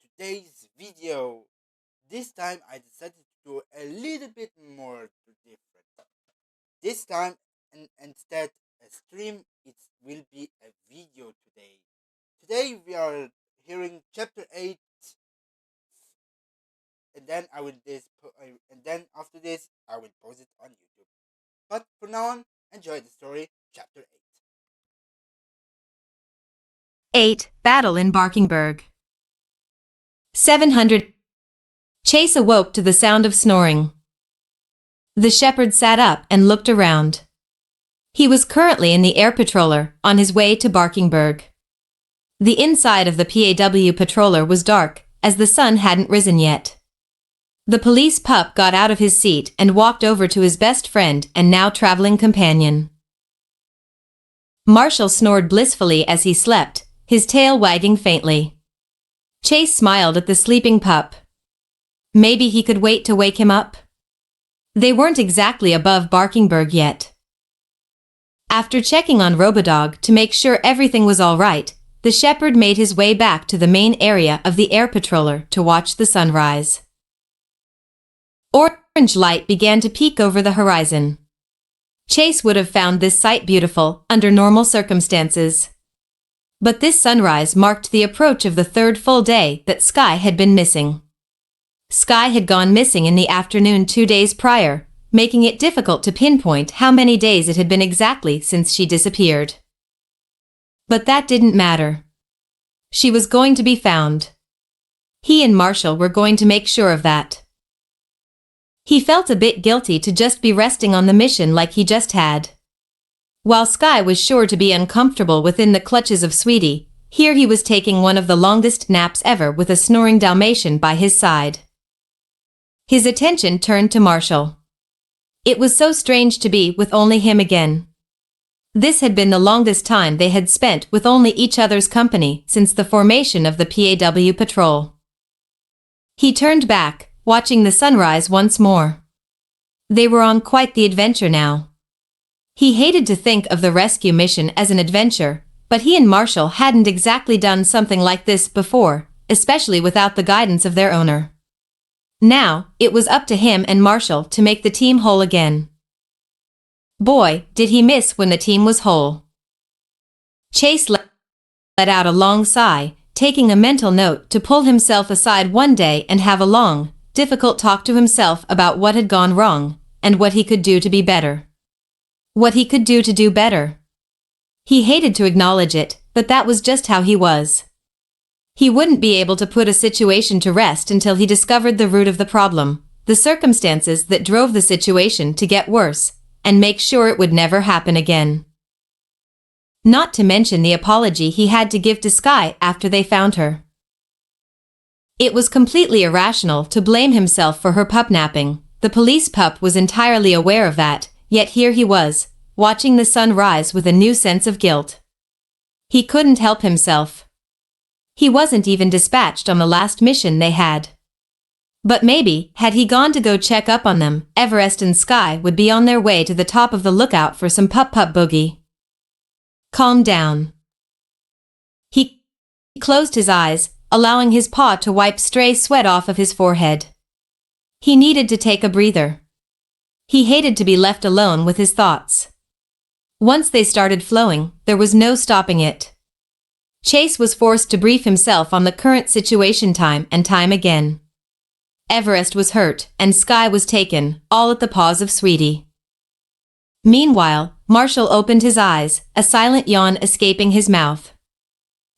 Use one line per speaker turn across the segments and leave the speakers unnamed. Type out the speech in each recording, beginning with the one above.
today's video. This time I decided to do a little bit more different. This time, instead a stream, it will be a video today. Today we are hearing chapter 8, and then and then after this I will post it on YouTube. But for now on, enjoy the story, chapter 8.
8. Battle in Barkingburg. 700. Chase awoke to the sound of snoring. The shepherd sat up and looked around. He was currently in the air patroller, on his way to Barkingburg. The inside of the PAW patroller was dark, as the sun hadn't risen yet. The police pup got out of his seat and walked over to his best friend and now traveling companion. Marshall snored blissfully as he slept, his tail wagging faintly. Chase smiled at the sleeping pup. Maybe he could wait to wake him up? They weren't exactly above Barkingburg yet. After checking on Robodog to make sure everything was all right, the shepherd made his way back to the main area of the air patroller to watch the sunrise. Orange light began to peek over the horizon. Chase would have found this sight beautiful under normal circumstances. But this sunrise marked the approach of the third full day that Skye had been missing. Skye had gone missing in the afternoon 2 days prior, making it difficult to pinpoint how many days it had been exactly since she disappeared. But that didn't matter. She was going to be found. He and Marshall were going to make sure of that. He felt a bit guilty to just be resting on the mission like he just had. While Skye was sure to be uncomfortable within the clutches of Sweetie, here he was taking one of the longest naps ever with a snoring Dalmatian by his side. His attention turned to Marshall. It was so strange to be with only him again. This had been the longest time they had spent with only each other's company since the formation of the PAW patrol. He turned back, watching the sunrise once more. They were on quite the adventure now. He hated to think of the rescue mission as an adventure, but he and Marshall hadn't exactly done something like this before, especially without the guidance of their owner. Now, it was up to him and Marshall to make the team whole again. Boy, did he miss when the team was whole. Chase let out a long sigh, taking a mental note to pull himself aside one day and have a long, difficult talk to himself about what had gone wrong, and what he could do to be better. What he could do to do better. He hated to acknowledge it, but that was just how he was. He wouldn't be able to put a situation to rest until he discovered the root of the problem, the circumstances that drove the situation to get worse, and make sure it would never happen again. Not to mention the apology he had to give to Skye after they found her. It was completely irrational to blame himself for her pup napping. The police pup was entirely aware of that, yet here he was, watching the sun rise with a new sense of guilt. He couldn't help himself. He wasn't even dispatched on the last mission they had. But maybe, had he gone to go check up on them, Everest and Skye would be on their way to the top of the lookout for some pup-pup boogie. Calm down. He closed his eyes, allowing his paw to wipe stray sweat off of his forehead. He needed to take a breather. He hated to be left alone with his thoughts. Once they started flowing, there was no stopping it. Chase was forced to brief himself on the current situation time and time again. Everest was hurt, and Skye was taken, all at the paws of Sweetie. Meanwhile, Marshall opened his eyes, a silent yawn escaping his mouth.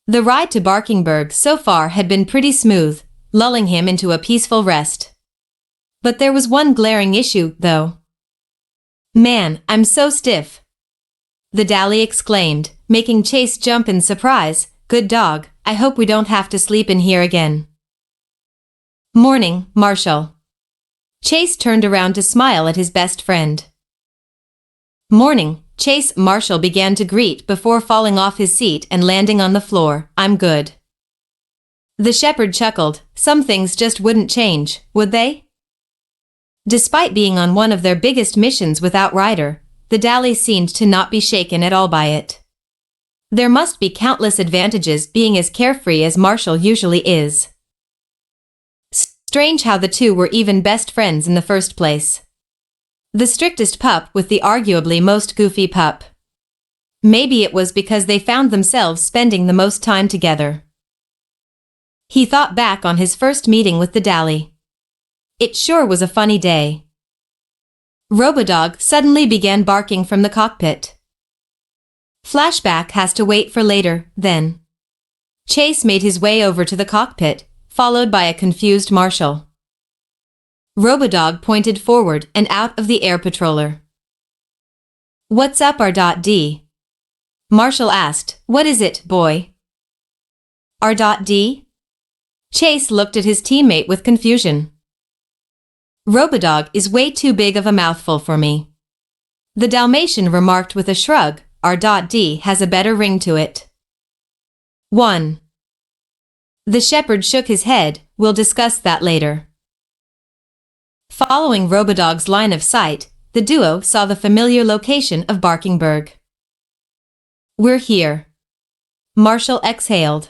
The ride to Barkingburg so far had been pretty smooth, lulling him into a peaceful rest. But there was one glaring issue, though. Man, I'm so stiff. The Dally exclaimed, making Chase jump in surprise. Good dog, I hope we don't have to sleep in here again. Morning, Marshall. Chase turned around to smile at his best friend. Morning, Chase. Marshall began to greet before falling off his seat and landing on the floor. I'm good. The shepherd chuckled. Some things just wouldn't change, would they? Despite being on one of their biggest missions without Ryder, the Dally seemed to not be shaken at all by it. There must be countless advantages being as carefree as Marshall usually is. Strange how the two were even best friends in the first place. The strictest pup with the arguably most goofy pup. Maybe it was because they found themselves spending the most time together. He thought back on his first meeting with the Dally. It sure was a funny day. Robodog suddenly began barking from the cockpit. Flashback has to wait for later, then. Chase made his way over to the cockpit, followed by a confused Marshall. Robodog pointed forward and out of the air patroller. "What's up, R.D?" Marshall asked. "What is it, boy?" "R.D?" Chase looked at his teammate with confusion. "Robodog is way too big of a mouthful for me." The Dalmatian remarked with a shrug. "R.D has a better ring to it." 1. The shepherd shook his head. "We'll discuss that later." Following Robodog's line of sight, the duo saw the familiar location of Barkingburg. "We're here." Marshall exhaled.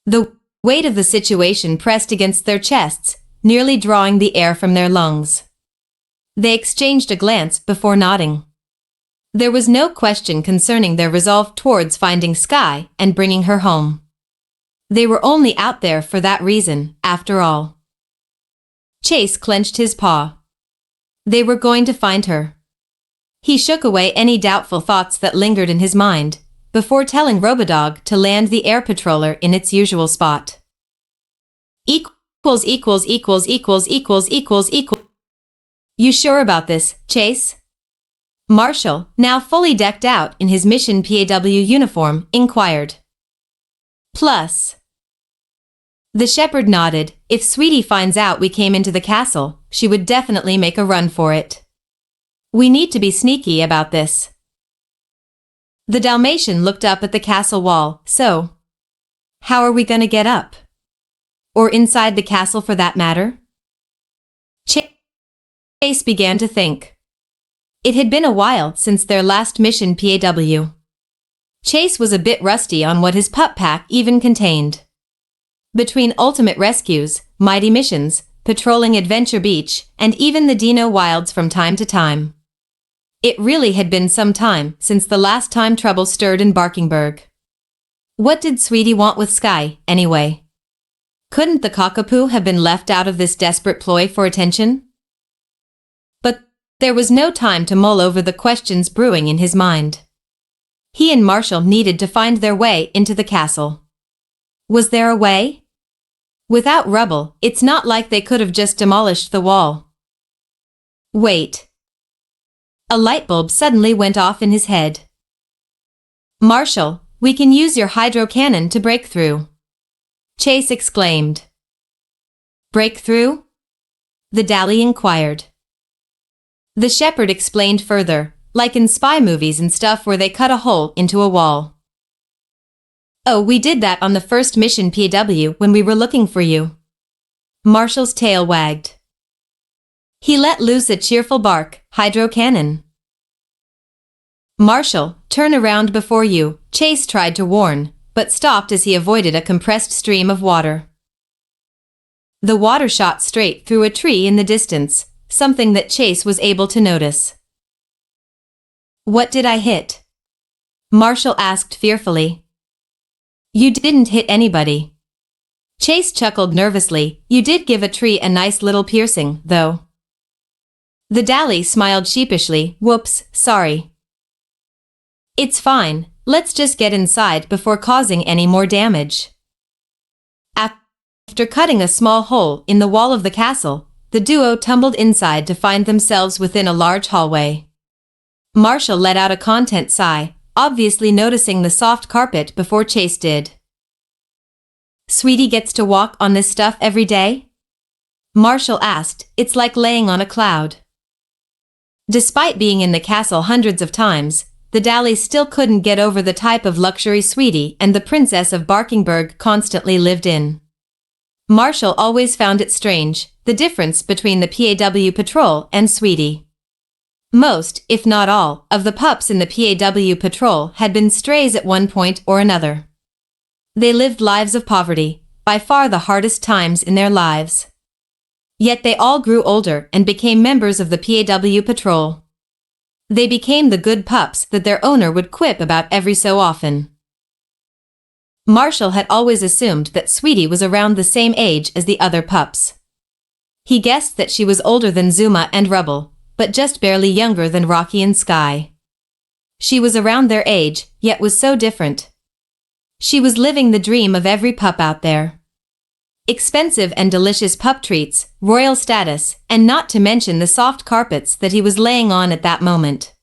The weight of the situation pressed against their chests, nearly drawing the air from their lungs. They exchanged a glance before nodding. There was no question concerning their resolve towards finding Skye and bringing her home. They were only out there for that reason, after all. Chase clenched his paw. They were going to find her. He shook away any doubtful thoughts that lingered in his mind, before telling Robodog to land the air patroller in its usual spot. Equals equals equals equals equals equals equals. "You sure about this, Chase?" Marshall, now fully decked out in his Mission PAW uniform, inquired. "Plus." The shepherd nodded. "If Sweetie finds out we came into the castle, she would definitely make a run for it. We need to be sneaky about this." The Dalmatian looked up at the castle wall. "So, how are we gonna get up? Or inside the castle for that matter?" Chase began to think. It had been a while since their last Mission PAW. Chase was a bit rusty on what his pup pack even contained. Between ultimate rescues, mighty missions, patrolling Adventure Beach, and even the Dino Wilds from time to time. It really had been some time since the last time trouble stirred in Barkingburg. What did Sweetie want with Skye, anyway? Couldn't the cockapoo have been left out of this desperate ploy for attention? But there was no time to mull over the questions brewing in his mind. He and Marshall needed to find their way into the castle. Was there a way? Without rubble, it's not like they could have just demolished the wall. Wait. A light bulb suddenly went off in his head. "Marshall, we can use your hydro cannon to break through," Chase exclaimed. "Break through?" the Dally inquired. The shepherd explained further, like in spy movies and stuff where they cut a hole into a wall. "Oh, we did that on the first Mission PAW when we were looking for you." Marshall's tail wagged. He let loose a cheerful bark. "Hydro cannon." "Marshall, turn around before you," Chase tried to warn, but stopped as he avoided a compressed stream of water. The water shot straight through a tree in the distance, something that Chase was able to notice. "What did I hit?" Marshall asked fearfully. "You didn't hit anybody." Chase chuckled nervously. "You did give a tree a nice little piercing, though." The Dally smiled sheepishly. "Whoops, sorry." "It's fine, let's just get inside before causing any more damage." After cutting a small hole in the wall of the castle, the duo tumbled inside to find themselves within a large hallway. Marshall let out a content sigh, obviously noticing the soft carpet before Chase did. "Sweetie gets to walk on this stuff every day?" Marshall asked. "It's like laying on a cloud." Despite being in the castle hundreds of times, the Dally still couldn't get over the type of luxury Sweetie and the Princess of Barkingburg constantly lived in. Marshall always found it strange, the difference between the PAW patrol and Sweetie. Most, if not all, of the pups in the PAW patrol had been strays at one point or another. They lived lives of poverty, by far the hardest times in their lives. Yet they all grew older and became members of the PAW patrol. They became the good pups that their owner would quip about every so often. Marshall had always assumed that Sweetie was around the same age as the other pups. He guessed that she was older than Zuma and Rubble, but just barely younger than Rocky and Sky. She was around their age, yet was so different. She was living the dream of every pup out there. Expensive and delicious pup treats, royal status, and not to mention the soft carpets that he was laying on at that moment.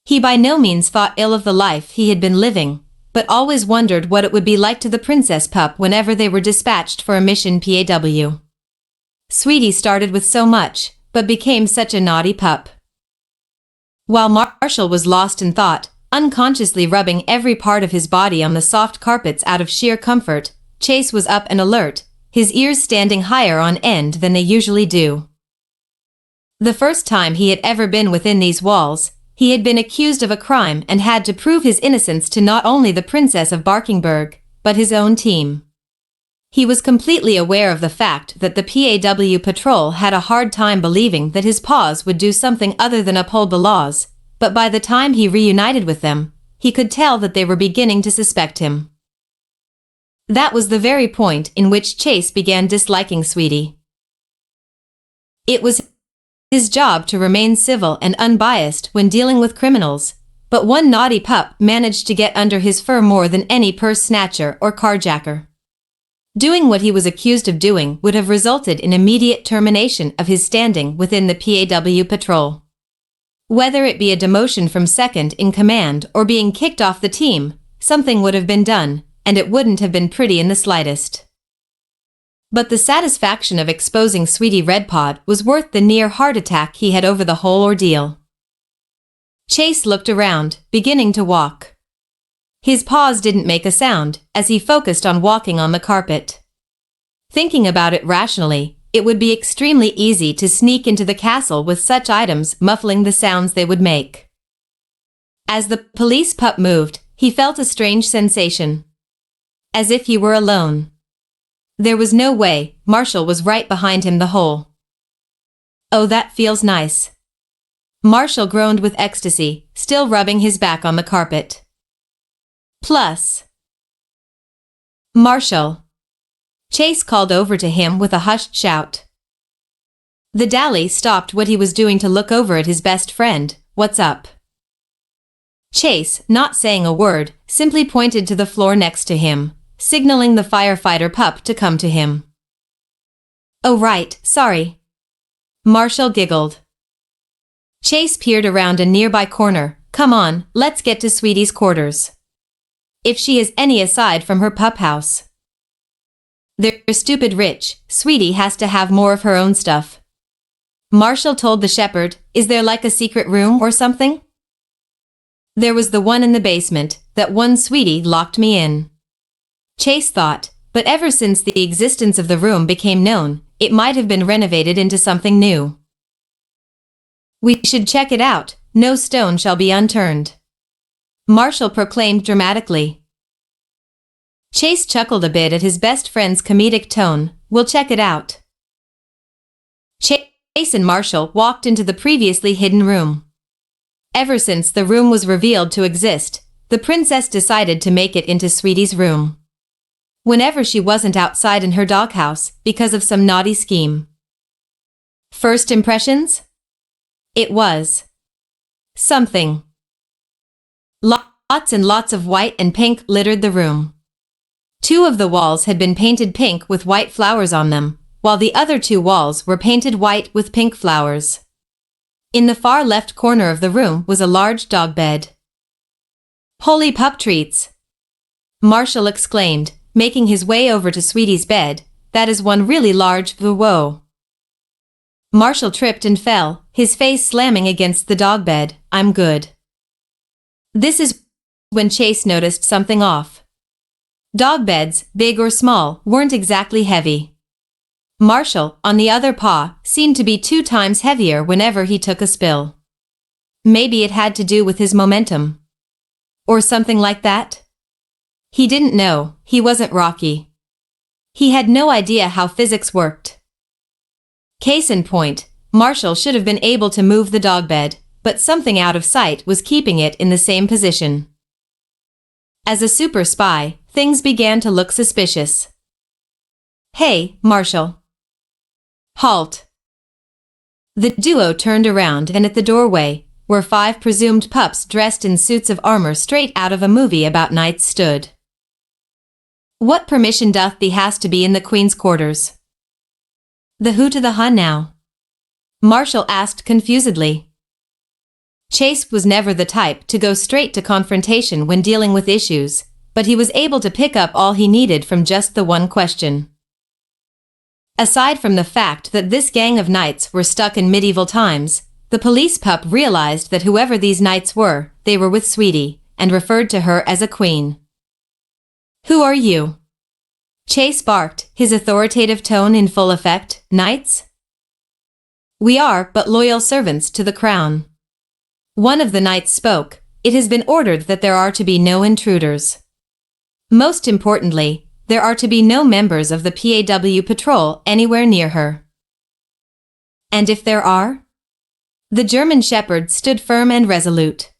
He by no means thought ill of the life he had been living, but always wondered what it would be like to the princess pup whenever they were dispatched for a mission PAW. Sweetie started with so much, but became such a naughty pup. While Marshall was lost in thought, unconsciously rubbing every part of his body on the soft carpets out of sheer comfort, Chase was up and alert, his ears standing higher on end than they usually do. The first time he had ever been within these walls, he had been accused of a crime and had to prove his innocence to not only the princess of Barkingburg, but his own team. He was completely aware of the fact that the PAW patrol had a hard time believing that his paws would do something other than uphold the laws, but by the time he reunited with them, he could tell that they were beginning to suspect him. That was the very point in which Chase began disliking Sweetie. It was his job to remain civil and unbiased when dealing with criminals, but one naughty pup managed to get under his fur more than any purse snatcher or carjacker. Doing what he was accused of doing would have resulted in immediate termination of his standing within the PAW patrol. Whether it be a demotion from second in command or being kicked off the team, something would have been done, and it wouldn't have been pretty in the slightest. But the satisfaction of exposing Sweetie Redpod was worth the near heart attack he had over the whole ordeal. Chase looked around, beginning to walk. His paws didn't make a sound as he focused on walking on the carpet. Thinking about it rationally, it would be extremely easy to sneak into the castle with such items muffling the sounds they would make. As the police pup moved, he felt a strange sensation. As if he were alone. There was no way, Marshall was right behind him the whole. Oh, that feels nice. Marshall groaned with ecstasy, still rubbing his back on the carpet. Plus. Marshall. Chase called over to him with a hushed shout. The dally stopped what he was doing to look over at his best friend. What's up? Chase, not saying a word, simply pointed to the floor next to him, signaling the firefighter pup to come to him. Oh right, sorry. Marshall giggled. Chase peered around a nearby corner. Come on, let's get to Sweetie's quarters. If she is any aside from her pup house. They're stupid rich, Sweetie has to have more of her own stuff. Marshall told the shepherd, is there like a secret room or something? There was the one in the basement, that one Sweetie locked me in. Chase thought, but ever since the existence of the room became known, it might have been renovated into something new. We should check it out, no stone shall be unturned. Marshall proclaimed dramatically. Chase chuckled a bit at his best friend's comedic tone. We'll check it out. Chase and Marshall walked into the previously hidden room. Ever since the room was revealed to exist, the princess decided to make it into Sweetie's room. Whenever she wasn't outside in her doghouse because of some naughty scheme. First impressions? It was something. Lots and lots of white and pink littered the room. 2 of the walls had been painted pink with white flowers on them, while the other 2 walls were painted white with pink flowers. In the far left corner of the room was a large dog bed. Holy pup treats! Marshall exclaimed, making his way over to Sweetie's bed. That is one really large whoa. Marshall tripped and fell, his face slamming against the dog bed. I'm good. This is when Chase noticed something off. Dog beds, big or small, weren't exactly heavy. Marshall, on the other paw, seemed to be 2 times heavier whenever he took a spill. Maybe it had to do with his momentum. Or something like that? He didn't know, he wasn't Rocky. He had no idea how physics worked. Case in point, Marshall should have been able to move the dog bed, but something out of sight was keeping it in the same position. As a super spy, things began to look suspicious. "Hey, Marshall." "Halt." The duo turned around, and at the doorway, where 5 presumed pups dressed in suits of armor straight out of a movie about knights stood. "What permission doth thee has to be in the Queen's quarters?" "The who to the huh now?" Marshall asked confusedly. Chase was never the type to go straight to confrontation when dealing with issues, but he was able to pick up all he needed from just the one question. Aside from the fact that this gang of knights were stuck in medieval times, the police pup realized that whoever these knights were, they were with Sweetie, and referred to her as a queen. "Who are you?" Chase barked, his authoritative tone in full effect. "Knights? We are but loyal servants to the crown." One of the knights spoke. "It has been ordered that there are to be no intruders. Most importantly, there are to be no members of the PAW patrol anywhere near her." "And if there are?" The German shepherd stood firm and resolute.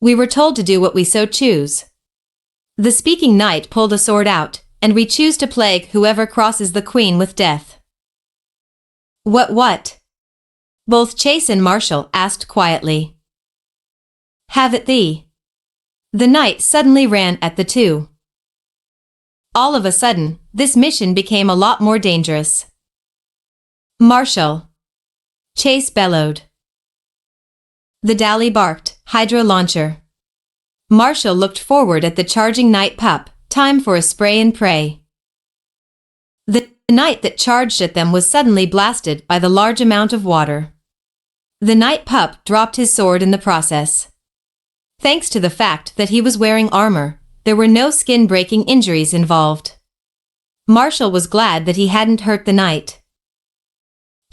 "We were told to do what we so choose." The speaking knight pulled a sword out, "And we choose to plague whoever crosses the Queen with death." What? Both Chase and Marshall asked quietly. "Have it thee." The knight suddenly ran at the two. All of a sudden, this mission became a lot more dangerous. "Marshall!" Chase bellowed. The Dally barked, "Hydro launcher." Marshall looked forward at the charging night pup. Time for a spray and pray. The knight that charged at them was suddenly blasted by the large amount of water. The night pup dropped his sword in the process. Thanks to the fact that he was wearing armor, there were no skin-breaking injuries involved. Marshall was glad that he hadn't hurt the knight.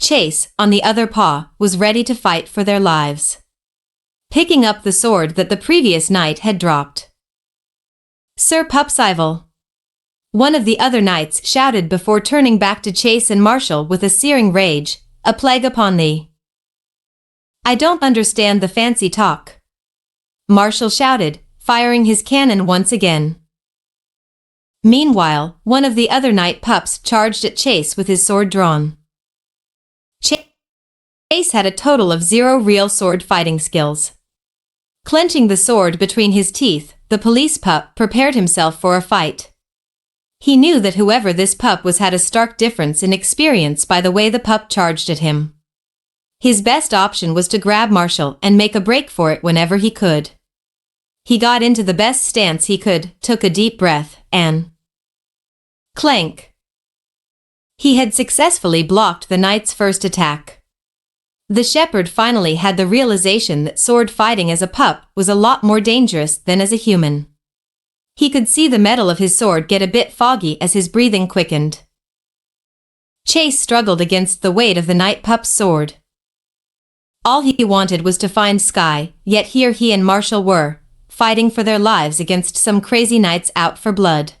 Chase, on the other paw, was ready to fight for their lives. Picking up the sword that the previous knight had dropped. "Sir Pupsival!" One of the other knights shouted before turning back to Chase and Marshall with a searing rage. "A plague upon thee! I don't understand the fancy talk," Marshall shouted, firing his cannon once again. Meanwhile, one of the other night pups charged at Chase with his sword drawn. Chase had a total of 0 real sword fighting skills. Clenching the sword between his teeth, the police pup prepared himself for a fight. He knew that whoever this pup was had a stark difference in experience by the way the pup charged at him. His best option was to grab Marshall and make a break for it whenever he could. He got into the best stance he could, took a deep breath, and clank! He had successfully blocked the knight's first attack. The shepherd finally had the realization that sword fighting as a pup was a lot more dangerous than as a human. He could see the metal of his sword get a bit foggy as his breathing quickened. Chase struggled against the weight of the night pup's sword. All he wanted was to find Sky, yet here he and Marshall were, fighting for their lives against some crazy knights out for blood.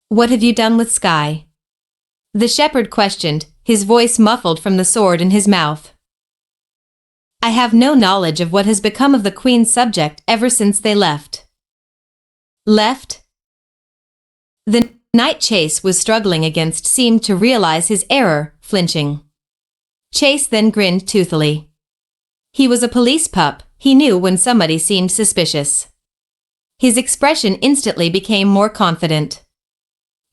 "What have you done with Sky?" the shepherd questioned, his voice muffled from the sword in his mouth. "I have no knowledge of what has become of the Queen's subject ever since they left." "Left?" The knight Chase was struggling against seemed to realize his error, flinching. Chase then grinned toothily. He was a police pup, he knew when somebody seemed suspicious. His expression instantly became more confident.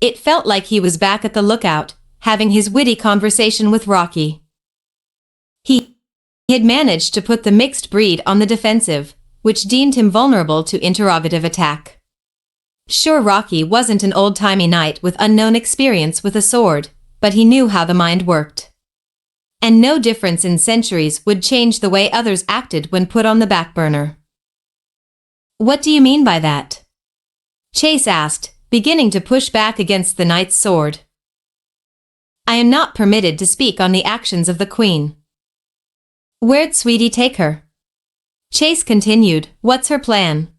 It felt like he was back at the lookout, having his witty conversation with Rocky. He had managed to put the mixed breed on the defensive, which deemed him vulnerable to interrogative attack. Sure, Rocky wasn't an old-timey knight with unknown experience with a sword, but he knew how the mind worked. And no difference in centuries would change the way others acted when put on the back burner. "What do you mean by that?" Chase asked, beginning to push back against the knight's sword. "I am not permitted to speak on the actions of the Queen." "Where'd Sweetie take her?" Chase continued, "What's her plan?"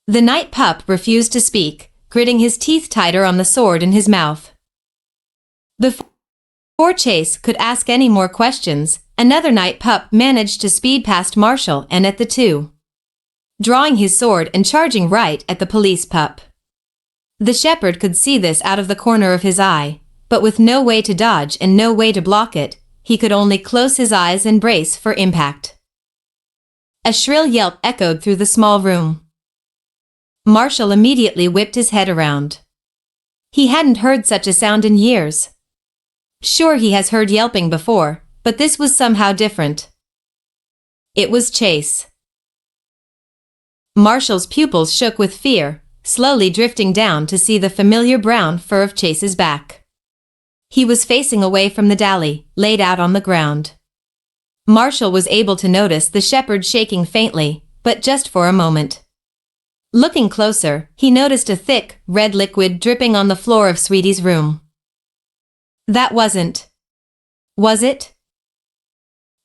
The night pup refused to speak, gritting his teeth tighter on the sword in his mouth. Before Chase could ask any more questions, another night pup managed to speed past Marshall and at the two, drawing his sword and charging right at the police pup. The shepherd could see this out of the corner of his eye, but with no way to dodge and no way to block it, he could only close his eyes and brace for impact. A shrill yelp echoed through the small room. Marshall immediately whipped his head around. He hadn't heard such a sound in years. Sure, he has heard yelping before, but this was somehow different. It was Chase. Marshall's pupils shook with fear, slowly drifting down to see the familiar brown fur of Chase's back. He was facing away from the dally, laid out on the ground. Marshall was able to notice the shepherd shaking faintly, but just for a moment. Looking closer, he noticed a thick, red liquid dripping on the floor of Sweetie's room. That wasn't. Was it?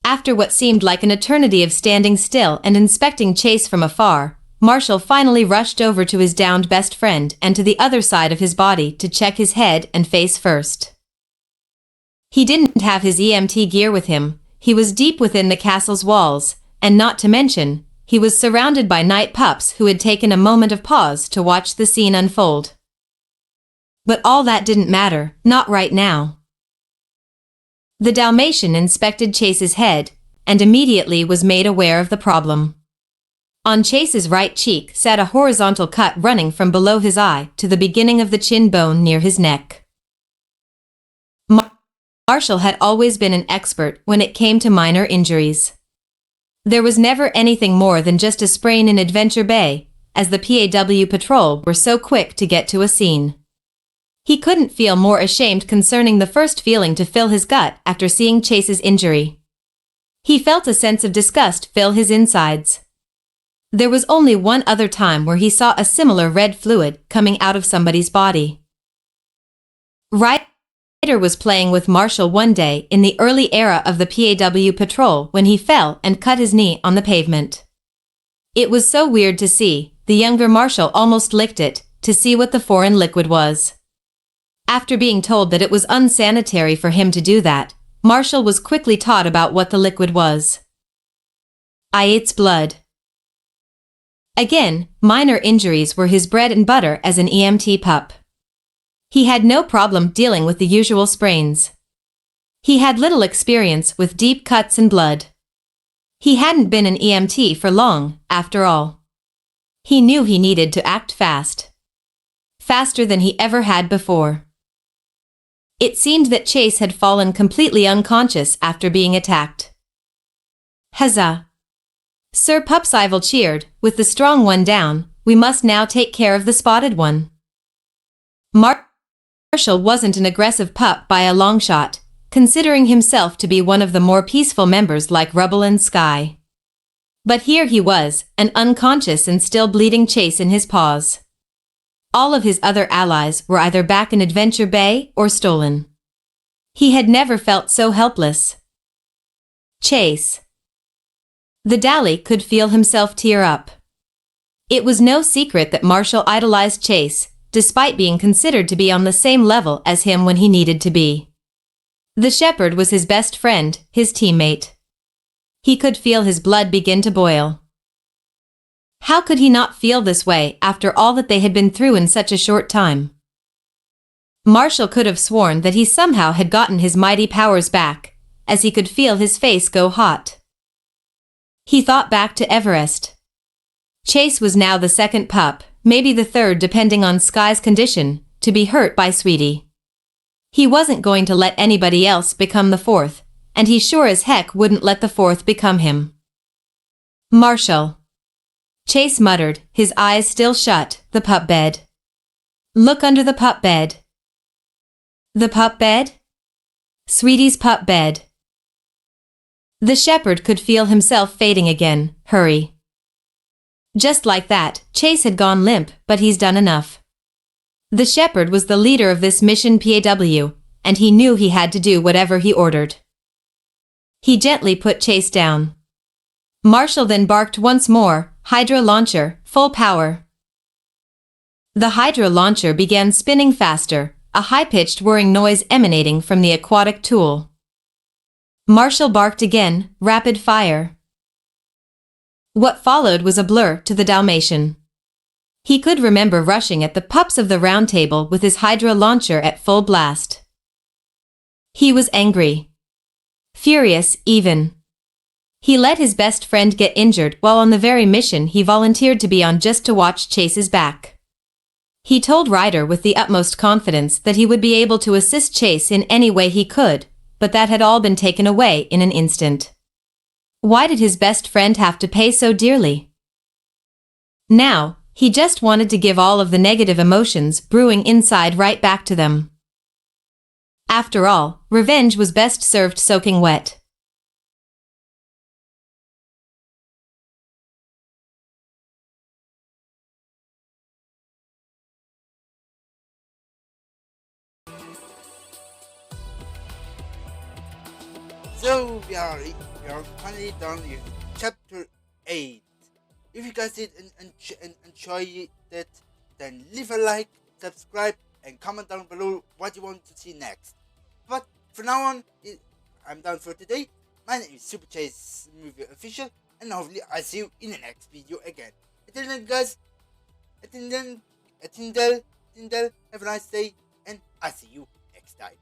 After what seemed like an eternity of standing still and inspecting Chase from afar, Marshall finally rushed over to his downed best friend and to the other side of his body to check his head and face first. He didn't have his EMT gear with him. He was deep within the castle's walls, and not to mention, he was surrounded by night pups who had taken a moment of pause to watch the scene unfold. But all that didn't matter, not right now. The Dalmatian inspected Chase's head, and immediately was made aware of the problem. On Chase's right cheek sat a horizontal cut running from below his eye to the beginning of the chin bone near his neck. Marshall had always been an expert when it came to minor injuries. There was never anything more than just a sprain in Adventure Bay, as the PAW patrol were so quick to get to a scene. He couldn't feel more ashamed concerning the first feeling to fill his gut after seeing Chase's injury. He felt a sense of disgust fill his insides. There was only one other time where he saw a similar red fluid coming out of somebody's body. Ryder was playing with Marshall one day in the early era of the PAW patrol when he fell and cut his knee on the pavement. It was so weird to see, the younger Marshall almost licked it, to see what the foreign liquid was. After being told that it was unsanitary for him to do that, Marshall was quickly taught about what the liquid was. It's blood. Again, minor injuries were his bread and butter as an EMT pup. He had no problem dealing with the usual sprains. He had little experience with deep cuts and blood. He hadn't been an EMT for long, after all. He knew he needed to act fast. Faster than he ever had before. It seemed that Chase had fallen completely unconscious after being attacked. Huzzah! Sir Pupsival cheered, with the strong one down, we must now take care of the spotted one. Marshall wasn't an aggressive pup by a long shot, considering himself to be one of the more peaceful members like Rubble and Sky. But here he was, an unconscious and still bleeding Chase in his paws. All of his other allies were either back in Adventure Bay or stolen. He had never felt so helpless. Chase. The Dally could feel himself tear up. It was no secret that Marshall idolized Chase, despite being considered to be on the same level as him when he needed to be. The shepherd was his best friend, his teammate. He could feel his blood begin to boil. How could he not feel this way after all that they had been through in such a short time? Marshall could have sworn that he somehow had gotten his mighty powers back, as he could feel his face go hot. He thought back to Everest. Chase was now the second pup, maybe the third depending on Sky's condition, to be hurt by Sweetie. He wasn't going to let anybody else become the fourth, and he sure as heck wouldn't let the fourth become him. Marshall. Chase muttered, his eyes still shut, the pup bed. Look under the pup bed. The pup bed? Sweetie's pup bed. The shepherd could feel himself fading again. Hurry. Just like that, Chase had gone limp, but he's done enough. The shepherd was the leader of this mission PAW, and he knew he had to do whatever he ordered. He gently put Chase down. Marshall then barked once more, Hydra launcher, full power. The Hydra launcher began spinning faster, a high-pitched whirring noise emanating from the aquatic tool. Marshall barked again, rapid fire. What followed was a blur to the Dalmatian. He could remember rushing at the pups of the round table with his Hydra launcher at full blast. He was angry. Furious, even. He let his best friend get injured while on the very mission he volunteered to be on just to watch Chase's back. He told Ryder with the utmost confidence that he would be able to assist Chase in any way he could, but that had all been taken away in an instant. Why did his best friend have to pay so dearly? Now, he just wanted to give all of the negative emotions brewing inside right back to them. After all, revenge was best served soaking wet.
So we are finally done with chapter 8. If you guys did enjoy it, then leave a like, subscribe, and comment down below what you want to see next. But for now on, I'm done for today. My name is Super Chase Movie Official, and hopefully I'll see you in the next video again. Until then, guys, until then, have a nice day, and I'll see you next time.